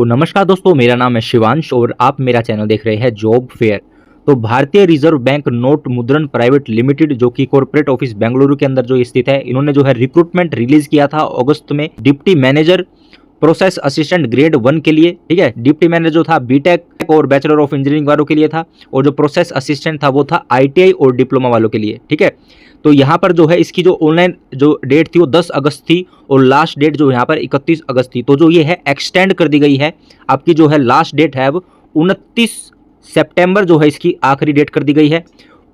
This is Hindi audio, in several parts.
नमस्कार दोस्तों, मेरा नाम है शिवांश और आप मेरा चैनल देख रहे हैं जॉब फेयर। तो भारतीय रिजर्व बैंक नोट मुद्रण प्राइवेट लिमिटेड जो कि कॉर्पोरेट ऑफिस बेंगलुरु के अंदर जो स्थित है, इन्होंने जो है रिक्रूटमेंट रिलीज किया था अगस्त में deputy manager process assistant grade 1 के लिए। ठीक है, डिप्टी मैनेजर जो था बीटेक और बैचलर ऑफ इंजीनियरिंग वालों के लिए था और जो प्रोसेस असिस्टेंट था वो था आईटीआई और डिप्लोमा वालों के लिए। ठीक है, तो यहाँ पर जो है इसकी जो ऑनलाइन जो डेट थी वो 10 अगस्त थी और लास्ट डेट जो यहाँ पर 31 अगस्त थी। तो जो ये है एक्सटेंड कर दी गई है, आपकी जो है लास्ट डेट है अब 29 सितंबर जो है इसकी आखिरी डेट कर दी गई है।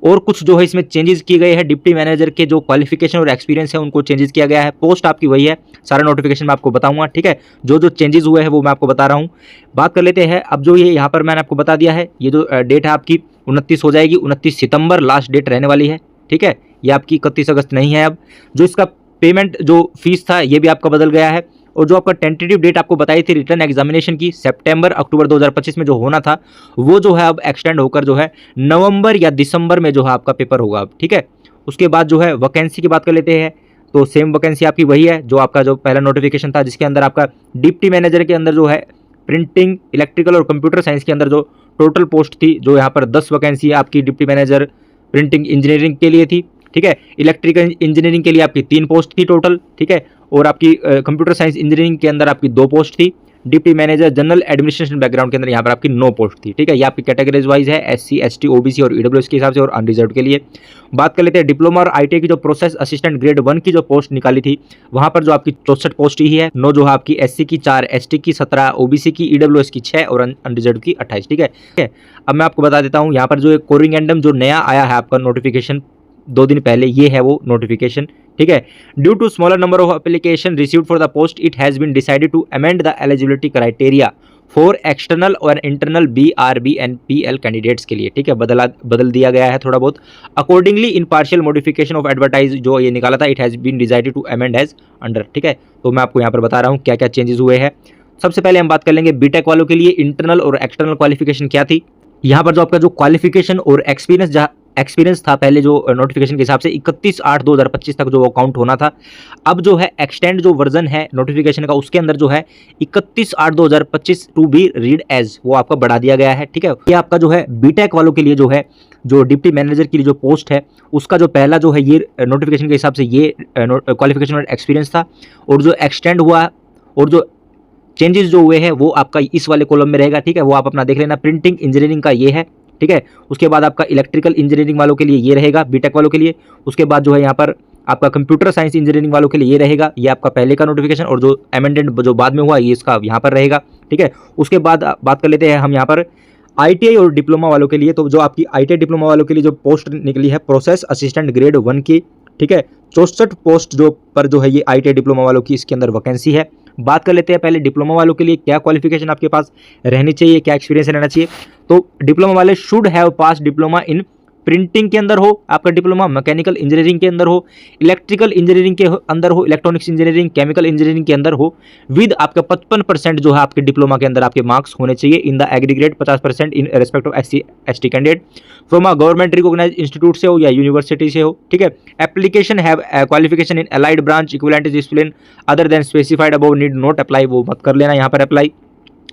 और कुछ जो है इसमें चेंजेस किए गए हैं, डिप्टी मैनेजर के जो क्वालिफिकेशन और एक्सपीरियंस है उनको चेंजेस किया गया है। पोस्ट आपकी वही है, सारा नोटिफिकेशन मैं आपको बताऊंगा। ठीक है, जो जो चेंजेस हुए हैं वो मैं आपको बता रहा हूँ। बात कर लेते हैं अब जो ये यहाँ पर मैंने आपको बता दिया है, ये जो डेट है आपकी 29 हो जाएगी, 29 सितंबर लास्ट डेट रहने वाली है। ठीक है, ये आपकी 31 अगस्त नहीं है। अब जो इसका पेमेंट जो फीस था ये भी आपका बदल गया है और जो आपका टेंटेटिव डेट आपको बताई थी रिटर्न एग्जामिनेशन की सितंबर अक्टूबर 2025 में जो होना था वो जो है अब एक्सटेंड होकर जो है नवंबर या दिसंबर में जो है आपका पेपर होगा अब। ठीक है, उसके बाद जो है वैकेंसी की बात कर लेते हैं। तो सेम वैकेंसी आपकी वही है जो आपका जो पहला नोटिफिकेशन था, जिसके अंदर आपका डिप्टी मैनेजर के अंदर जो है प्रिंटिंग, इलेक्ट्रिकल और कंप्यूटर साइंस के अंदर जो टोटल पोस्ट थी, जो यहाँ पर 10 वैकेंसी आपकी डिप्टी मैनेजर प्रिंटिंग इंजीनियरिंग के लिए थी। ठीक है, इलेक्ट्रिकल इंजीनियरिंग के लिए आपकी 3 पोस्ट थी टोटल। ठीक है, और आपकी कंप्यूटर साइंस इंजीनियरिंग के अंदर आपकी 2 पोस्ट थी। Deputy manager general administration background के अंदर यहाँ पर आपकी 9 पोस्ट थी। ठीक है, ये आपकी कैटेगरीज वाइज है, एससी, एसटी, ओबीसी और ईडब्ल्यूएस के हिसाब से और अनरिजर्व के लिए। बात कर लेते हैं डिप्लोमा और आईटीआई की जो प्रोसेस असिस्टेंट ग्रेड 1 की जो पोस्ट निकाली थी, वहाँ पर जो आपकी 64 पोस्ट ही है। 9 जो है आपकी एससी की 4, एसटी की 17, ओबीसी की, ईडब्ल्यूएस की 6 और अनरिजर्व की 28। ठीक है, अब मैं आपको बता देता हूँ यहाँ पर जो एक कोरिंगेंडम जो नया आया है आपका नोटिफिकेशन 2 दिन पहले, ये है वो नोटिफिकेशन। ठीक है, due to smaller number of application received for the post it has been decided to amend the eligibility criteria for external और internal BRB and PL candidates के लिए। ठीक है, बदल दिया गया है थोड़ा बहुत। Accordingly in partial modification of advertise जो ये निकाला था, it has been decided to amend as under. ठीक है, तो मैं आपको यहाँ पर बता रहा हूँ क्या क्या चेंजेस हुए हैं। सबसे पहले हम बात कर लेंगे बीटेक वालों के लिए इंटरनल और एक्सटर्नल क्वालिफिकेशन क्या थी। यहाँ पर जो आपका जो क्वालिफिकेशन और एक्सपीरियंस था पहले जो नोटिफिकेशन के हिसाब से 31/8/2025 तक जो वो काउंट होना था, अब जो है एक्सटेंड जो वर्जन है नोटिफिकेशन का उसके अंदर जो है 31/8/2025 टू बी रीड एज वो आपका बढ़ा दिया गया है। ठीक है, ये आपका जो है बीटेक वालों के लिए जो है जो डिप्टी मैनेजर के लिए जो पोस्ट है उसका जो पहला जो है ये नोटिफिकेशन के हिसाब से ये क्वालिफिकेशन और एक्सपीरियंस था, और जो एक्सटेंड हुआ और जो चेंजेस जो हुए हैं वो आपका इस वाले कॉलम में रहेगा। ठीक है, वो आप अपना देख लेना। प्रिंटिंग इंजीनियरिंग का ये है। ठीक है, उसके बाद आपका इलेक्ट्रिकल इंजीनियरिंग वालों के लिए ये रहेगा बीटेक वालों के लिए। उसके बाद जो है यहाँ पर आपका कंप्यूटर साइंस इंजीनियरिंग वालों के लिए ये रहेगा, ये आपका पहले का नोटिफिकेशन, और जो अमेंडेड जो बाद में हुआ ये इसका यहाँ पर रहेगा। ठीक है, उसके बाद बात कर लेते हैं हम यहाँ पर आईटीआई और डिप्लोमा वालों के लिए। तो जो आपकी आईटीआई डिप्लोमा वालों के लिए जो पोस्ट निकली है प्रोसेस असिस्टेंट ग्रेड 1 की। ठीक है, 64 पोस्ट जो पर जो है ये आईटीआई डिप्लोमा वालों की इसके अंदर वैकेंसी है। बात कर लेते हैं पहले डिप्लोमा वालों के लिए क्या क्वालिफिकेशन आपके पास रहनी चाहिए, क्या एक्सपीरियंस रहना चाहिए। तो डिप्लोमा वाले should have pass diploma in printing के अंदर हो आपका डिप्लोमा, मैकेनिकल इंजीनियरिंग के अंदर हो, इलेक्ट्रिकल इंजीनियरिंग के अंदर हो, इलेक्ट्रॉनिक्स इंजीनियरिंग, केमिकल इंजीनियरिंग के अंदर हो, विद आपका 55% जो है आपके डिप्लोमा के अंदर आपके मार्क्स होने चाहिए in the aggregate, 50% in respect of SC ST candidate from a government recognised institute से हो या यूनिवर्सिटी से हो। ठीक है, application have qualification in allied branch equivalent discipline other than specified above need not apply, वो मत कर लेना यहाँ पर अप्लाई।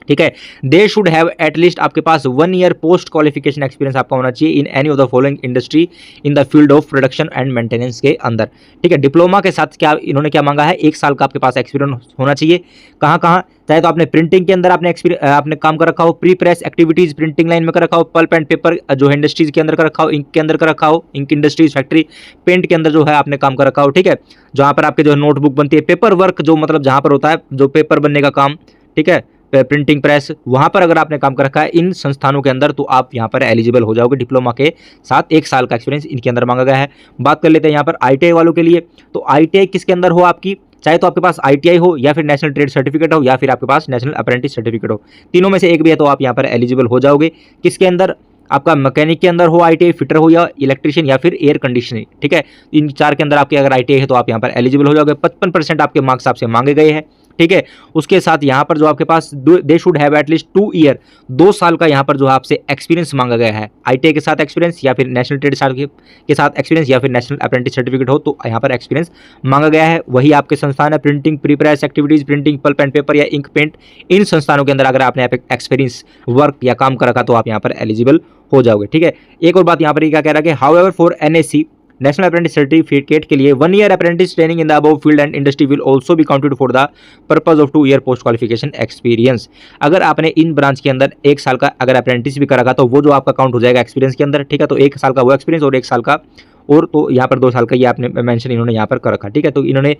ठीक है, दे शुड हैव एटलीस्ट आपके पास 1 ईयर पोस्ट क्वालिफिकेशन एक्सपीरियंस आपका होना चाहिए in any of the following industry in the field of production and maintenance के अंदर। ठीक है, डिप्लोमा के साथ क्या इन्होंने क्या मांगा है, 1 साल का आपके पास एक्सपीरियंस होना चाहिए। कहाँ कहाँ, चाहे तो आपने प्रिंटिंग के अंदर आपने काम कर रखा हो, pre press activities printing line में कर रखा हो, पल्प एंड पेपर जो है इंडस्ट्रीज के अंदर कर रखा हो, इंक के अंदर कर रखा हो, इंक इंडस्ट्रीज फैक्ट्री, पेंट के अंदर जो है आपने काम कर रखा हो। ठीक है, जहाँ पर आपके जो है नोटबुक बनती है, पेपर वर्क जो मतलब जहाँ पर होता है जो पेपर बनने का काम, ठीक है, प्रिंटिंग प्रेस, वहां पर अगर आपने काम कर रखा है इन संस्थानों के अंदर तो आप यहां पर एलिजिबल हो जाओगे। डिप्लोमा के साथ 1 साल का एक्सपीरियंस इनके अंदर मांगा गया है। बात कर लेते हैं यहाँ पर आईटीआई वालों के लिए। तो आईटीआई किसके अंदर हो आपकी, चाहे तो आपके पास आईटीआई हो या फिर नेशनल ट्रेड सर्टिफिकेट हो या फिर आपके पास नेशनल अप्रेंटिस सर्टिफिकेट हो, तीनों में से एक भी है तो आप यहाँ पर एलिजिबल हो जाओगे। किसके अंदर, आपका मैकेनिक के अंदर हो आईटीआई, फिटर हो या इलेक्ट्रिशियन या फिर एयर कंडीशनिंग। ठीक है, इन 4 के अंदर आपके अगर आईटीआई है तो आप यहाँ पर एलिजिबल हो जाओगे। 55% आपके मार्क्स आपसे मांगे गए हैं। ठीक है। उसके साथ यहाँ पर जो आपके पास they should have at least 2 year, 2 साल का यहाँ पर जो आपसे एक्सपीरियंस मांगा गया है, ITI के साथ एक्सपीरियंस या फिर नेशनल ट्रेड के साथ एक्सपीरियंस या फिर नेशनल अप्रेंटिस सर्टिफिकेट हो तो यहाँ पर एक्सपीरियंस मांगा गया है। वही आपके संस्थान है printing prepress activities, printing pulp and paper या इंक पेंट, इन संस्थानों के अंदर अगर आपने एक्सपीरियंस वर्क या काम कर रखा तो आप यहाँ पर एलिजिबल हो जाओगे, ठीक है। एक और बात यहाँ पर क्या कह रहा है कि however for NAC national apprentice certificate के लिए 1 year apprentice training in the above field and industry will also be counted for the purpose of 2 year post qualification experience. अगर आपने इन ब्रांच के अंदर 1 साल का अगर अप्रेंटिस भी कर रखा तो वो जो आपका काउंट हो जाएगा एक्सपीरियंस के अंदर, ठीक है। तो 1 साल का वो एक्सपीरियंस और 1 साल का और तो यहाँ पर 2 साल का ये आपने मेंशन इन्होंने यहाँ पर कर रखा, ठीक है। तो इन्होंने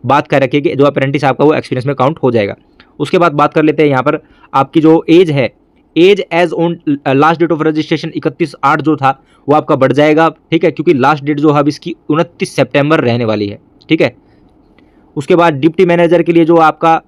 बात कर रखी है कि जो अप्रेंटिस आपका वो एक्सपीरियंस में काउंट हो जाएगा। उसके बाद बात कर लेते हैं यहाँ पर आपकी जो एज है, age age on last date of registration 31/8 जो था वो आपका बढ़ जाएगा, ठीक है, क्योंकि लास्ट डेट जो है अब इसकी 29 सितंबर रहने वाली है, ठीक है। उसके बाद डिप्टी मैनेजर के लिए जो आपका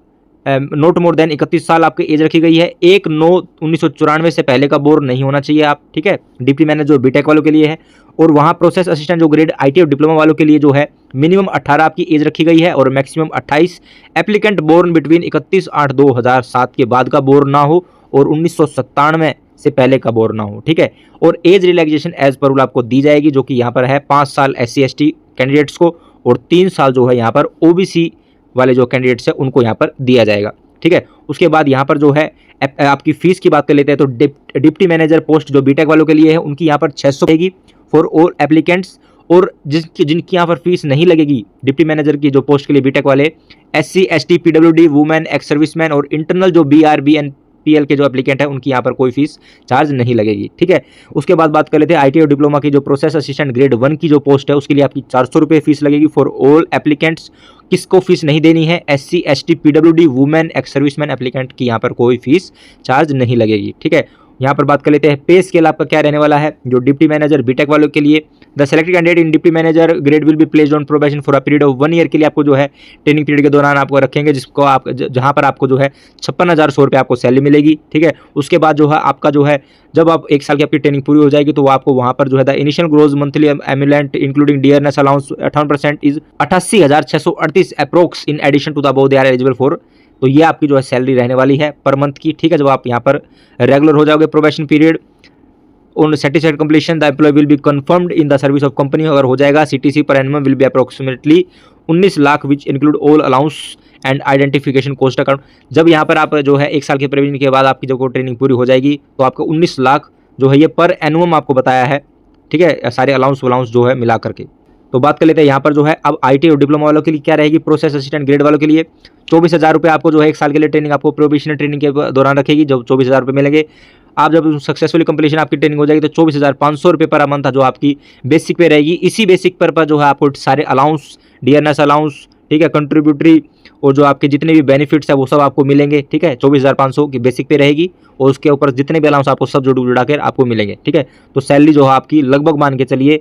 नोट मोर देन 31 साल आपकी एज रखी गई है। 1/9/1994 से पहले का बोर नहीं होना चाहिए आप, ठीक है। डिप्टी मैनेजर जो बीटेक वालों के लिए है, और वहाँ प्रोसेस असिस्टेंट जो ग्रेड ITI और डिप्लोमा वालों के लिए जो है मिनिमम 18 आपकी एज रखी गई है और मैक्सिमम 28। एप्लीकेंट बोर्न बिटवीन 31/8/2007 के बाद का बोर ना हो और 1997 से पहले का बोर ना हो, ठीक है। और age relaxation as per rule आपको दी जाएगी, जो कि यहाँ पर है 5 साल SC ST कैंडिडेट्स को और 3 साल जो है यहाँ पर OBC वाले जो कैंडिडेट्स हैं उनको यहाँ पर दिया जाएगा, ठीक है। उसके बाद यहाँ पर जो है आपकी फीस की बात कर लेते हैं तो डिप्टी मैनेजर पोस्ट जो बीटेक वालों के लिए है उनकी यहाँ पर 600 रहेगी फॉर ऑल एप्लीकेंट्स, और जिनकी यहाँ पर फीस नहीं लगेगी डिप्टी मैनेजर की जो पोस्ट के लिए बीटेक वाले SC ST PWD women ex serviceman और इंटरनल जो BR BNPL के जो एप्लीकेंट है उनकी यहाँ पर कोई फीस चार्ज नहीं लगेगी, ठीक है। उसके बाद बात कर लेते हैं ITI और डिप्लोमा की जो प्रोसेस असिस्टेंट ग्रेड 1 की जो पोस्ट है उसके लिए आपकी 400 रुपये फीस लगेगी फॉर ऑल एप्लीकेंट्स। किसको फीस नहीं देनी है? SC ST PWD women ex serviceman applicant की यहाँ पर कोई फीस चार्ज नहीं लगेगी, ठीक है। यहाँ पर बात कर लेते हैं पे स्केल आपका क्या रहने वाला है जो डिप्टी मैनेजर बीटेक वालों के लिए। The selected candidate in deputy manager grade will be placed on probation for a period of 1 year के लिए आपको जो है ट्रेनिंग पीरियड के दौरान आपको रखेंगे, जिसको आप जहाँ पर आपको जो है 56,100 रुपये आपको सैलरी मिलेगी, ठीक है। उसके बाद जो है आपका जो है जब आप 1 साल की आपकी ट्रेनिंग पूरी हो जाएगी तो वो आपको वहाँ पर जो है the initial gross monthly emolument including dearness allowance 58% is 88,638 approx in addition to the above they are eligible for. तो ये आपकी जो है सैलरी रहने वाली है पर मंथ की, ठीक है। जब आप यहाँ पर रेगुलर हो जाओगे probation period on certificate completion the employee will be confirmed in the service of company, अगर हो जाएगा CTC per annum will be approximately 19 lakh which include all allowance and identification cost account. जब यहाँ पर आप जो है 1 साल के प्रोविजन के बाद आपकी जब ट्रेनिंग पूरी हो जाएगी तो आपको 19 लाख जो है ये पर एनुअम आपको बताया है, ठीक है, सारे अलाउंस जो है मिला करके। तो बात कर लेते हैं यहाँ पर जो है अब ITI और डिप्लोमा वालों के लिए क्या रहेगी। प्रोसेस असिस्टेंट ग्रेड वालों के लिए 24,000 रुपये आपको जो है 1 साल के लिए ट्रेनिंग आपको प्रोबेशनरी ट्रेनिंग के दौरान रखेगी, जब 24,000 रुपये मिलेंगे। आप जब सक्सेसफुली कंप्लीशन आपकी ट्रेनिंग हो जाएगी तो 24,500 रुपये पर मंथ जो आपकी बेसिक पे रहेगी। इसी बेसिक पर जो है आपको सारे अलाउंस, डियरनेस अलाउंस, ठीक है, कंट्रीब्यूटरी और जो आपके जितने भी बेनिफिट्स है वो सब आपको मिलेंगे, ठीक है। 24,500 की बेसिक पे रहेगी और उसके ऊपर जितने भी अलाउंस आपको सब जुड़ा कर आपको मिलेंगे, ठीक है। तो सैलरी जो है आपकी लगभग मान के चलिए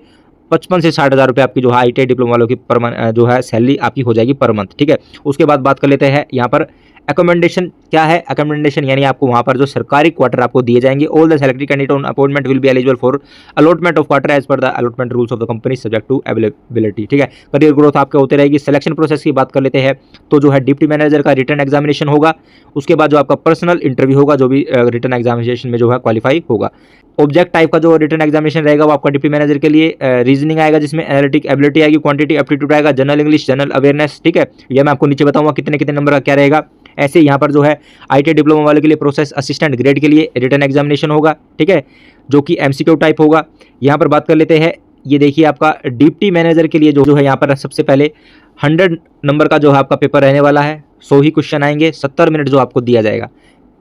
55 से 60,000 रुपये आपकी जो है ITI डिप्लोमा वालों की पर जो है सैलरी आपकी हो जाएगी पर मंथ, ठीक है। उसके बाद बात कर लेते हैं यहाँ पर अकोमोडेशन क्या है। अकोमोडेशन यानी आपको वहाँ पर जो सरकारी क्वार्टर आपको दिए जाएंगे। All the selected candidate on appointment will be eligible for allotment of quarter as per the allotment rules of the company subject to availability, ठीक है। करियर ग्रोथ आपके होते रहेगी। सिलेक्शन प्रोसेस की बात कर लेते हैं तो जो है डिप्टी मैनेजर का रिटन एग्जामिनेशन होगा, उसके बाद जो आपका पर्सनल इंटरव्यू होगा जो भी रिटन एग्जामिनेशन में जो है क्वालिफाई होगा। ऑब्जेक्ट टाइप का जो रिटन एग्जामिनेशन रहेगा वो आपका डिप्टी मैनेजर के लिए रीजनिंग आएगा, जिसमें एनालिटिक एबिलिटी आएगी, क्वांटिटी एप्टीट्यूड आएगा, जनरल इंग्लिश, जनरल अवेयरनेस, ठीक है। यह मैं आपको नीचे बताऊंगा कितने कितने नंबर का क्या रहेगा। ऐसे यहाँ पर जो है ITI डिप्लोमा वाले के लिए प्रोसेस असिस्टेंट ग्रेड के लिए रिटन एग्जामिनेशन होगा, ठीक है, जो कि MCQ टाइप होगा। यहाँ पर बात कर लेते हैं, ये देखिए आपका डिप्टी मैनेजर के लिए जो है यहाँ पर सबसे पहले 100 नंबर का जो है आपका पेपर रहने वाला है। 100 ही क्वेश्चन आएंगे, 70 मिनट जो आपको दिया जाएगा।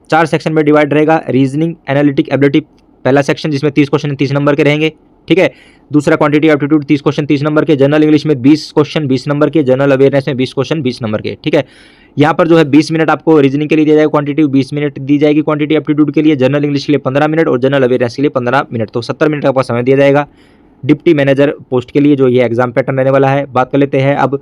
4 सेक्शन में डिवाइड रहेगा। रीजनिंग, एनालिटिक एबिलिटी पहला सेक्शन जिसमें 30 क्वेश्चन 30 नंबर के रहेंगे, ठीक है। दूसरा क्वांटिटी एप्टीट्यूड 30 क्वेश्चन 30 नंबर के, जनरल इंग्लिश में 20 क्वेश्चन 20 नंबर के, जनरल अवेयरनेस में 20 क्वेश्चन 20 नंबर के, ठीक है। यहाँ पर जो है 20 मिनट आपको रीजनिंग के लिए दिया जाएगा, क्वांटिटी 20 मिनट दी जाएगी क्वांटिटी एप्टीट्यूड के लिए, जनरल इंग्लिश के लिए 15 मिनट और जनरल अवेयरनेस के लिए 15 मिनट, तो 70 मिनट का आपको समय दिया जाएगा डिप्टी मैनेजर पोस्ट के लिए जो ये एग्जाम पैटर्न रहने वाला है। बात कर लेते हैं अब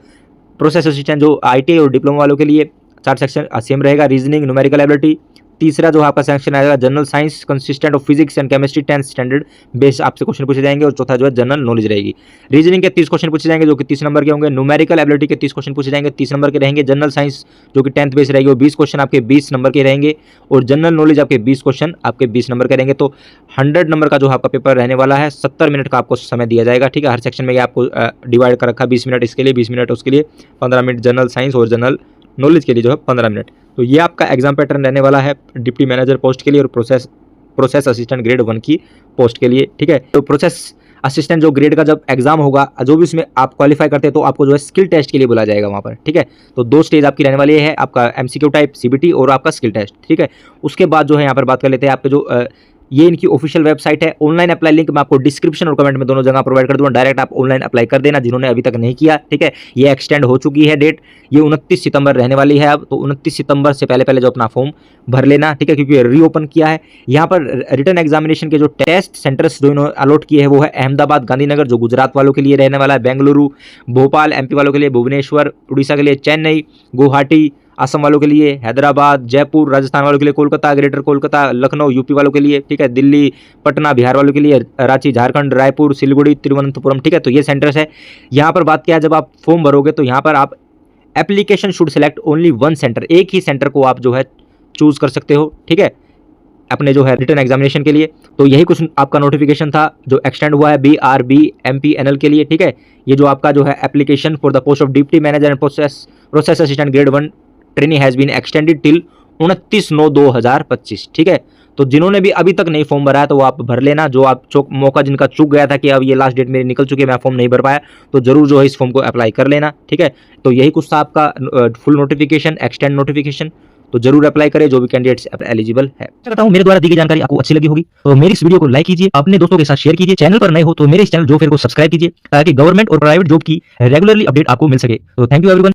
प्रोसेस असिस्टेंट जो ITI और डिप्लोमा वालों के लिए 4 सेक्शन सेम रहेगा। रीजनिंग, न्यूमेरिकल एबिलिटी तीसरा जो आपका सेक्शन आएगा general science consistent of physics and chemistry 10th standard base आपसे क्वेश्चन पूछे जाएंगे। और चौथा जो है जनरल नॉलेज रहेगी। रीजनिंग के 30 क्वेश्चन पूछे जाएंगे जो कि 30 नंबर के होंगे। न्यूमेरिकल एबिलिटी के 30 क्वेश्चन पूछे जाएंगे, 30 नंबर के रहेंगे। जनरल साइंस जो कि 10th बेस रहेगी वो 20 क्वेश्चन आपके 20 नंबर के रहेंगे। और जनरल नॉलेज आपके 20 क्वेश्चन आपके 20 नंबर के रहेंगे। तो 100 नंबर का जो आपका पेपर रहने वाला है, 70 मिनट का आपको समय दिया जाएगा। ठीक है, हर सेक्शन में आपको डिवाइड कर रखा, 20 मिनट इसके लिए, 20 मिनट उसके लिए, 15 मिनट जनरल साइंस और जनरल नॉलेज के लिए जो है 15 मिनट। तो ये आपका एग्जाम पैटर्न रहने वाला है डिप्टी मैनेजर पोस्ट के लिए और प्रोसेस असिस्टेंट ग्रेड 1 की पोस्ट के लिए। ठीक है, तो प्रोसेस असिस्टेंट जो ग्रेड का जब एग्जाम होगा, जो भी उसमें आप क्वालिफाई करते हैं तो आपको जो है स्किल टेस्ट के लिए बुलाया जाएगा वहाँ पर। ठीक है, तो 2 स्टेज आपकी रहने वाली है, आपका MCQ टाइप CBT और आपका स्किल टेस्ट। ठीक है, उसके बाद जो है यहाँ पर बात कर लेते हैं आपके जो ये इनकी ऑफिशियल वेबसाइट है। ऑनलाइन अप्लाई लिंक मैं आपको डिस्क्रिप्शन और कमेंट में दोनों जगह प्रोवाइड कर दूंगा। डायरेक्ट आप ऑनलाइन अप्लाई कर देना जिन्होंने अभी तक नहीं किया। ठीक है, ये एक्सटेंड हो चुकी है डेट, ये 29 सितंबर रहने वाली है अब। तो 29 सितंबर से पहले जो अपना फॉर्म भर लेना। ठीक है, क्योंकि रीओपन किया है। यहाँ पर रिटन एग्जामिनेशन के जो टेस्ट सेंटर्स जो इन्होंने अलॉट किए हैं वो है अहमदाबाद, गांधीनगर जो गुजरात वालों के लिए रहने वाला है, बेंगलुरु, भोपाल MP वालों के लिए, भुवनेश्वर उड़ीसा के लिए, चेन्नई, गुवाहाटी असम वालों के लिए, हैदराबाद, जयपुर राजस्थान वालों के लिए, कोलकाता, ग्रेटर कोलकाता, लखनऊ UP वालों के लिए। ठीक है, दिल्ली, पटना बिहार वालों के लिए, रांची झारखंड, रायपुर, सिलीगुड़ी, तिरुवनंतपुरम। ठीक है, तो ये सेंटर्स है। यहाँ पर बात किया जब आप फॉर्म भरोगे तो यहाँ पर आप application should select only 1 centre, एक ही सेंटर को आप जो है चूज कर सकते हो। ठीक है, अपने जो है रिटन एग्जामिनेशन के लिए। तो यही कुछ आपका नोटिफिकेशन था जो एक्सटेंड हुआ है BRB MPNL के लिए। ठीक है, ये जो आपका जो है application for the post of deputy manager and process assistant grade 1 training has been extended till 29/9/2025। ठीक है, तो जिन्होंने भी अभी तक नहीं फॉर्म भरा है तो वो आप भर लेना। जो आप मौका जिनका चूक गया था कि अब ये लास्ट डेट मेरी निकल चुकी है, मैं फॉर्म नहीं भर पाया, तो जरूर जो है इस फॉर्म को अप्लाई कर लेना। ठीक है, तो यही कुछ था आपका फुल नोटिफिकेशन, एक्सटेंड नोटिफिकेशन। तो जरूर अप्लाई करें जो भी कैंडिडेट्स एलिजिबल है। करता हूं मेरे द्वारा दी गई जानकारी आपको अच्छी लगी होगी तो मेरी इस वीडियो को लाइक कीजिए, अपने दोस्तों के साथ शेयर कीजिए। चैनल पर नए हो तो मेरे इस चैनल जॉब फेयर को सब्सक्राइब कीजिए ताकि गवर्नमेंट और प्राइवेट जॉब की रेगुलरली अपडेट आपको मिल सके। तो थैंक यू एवरीवन।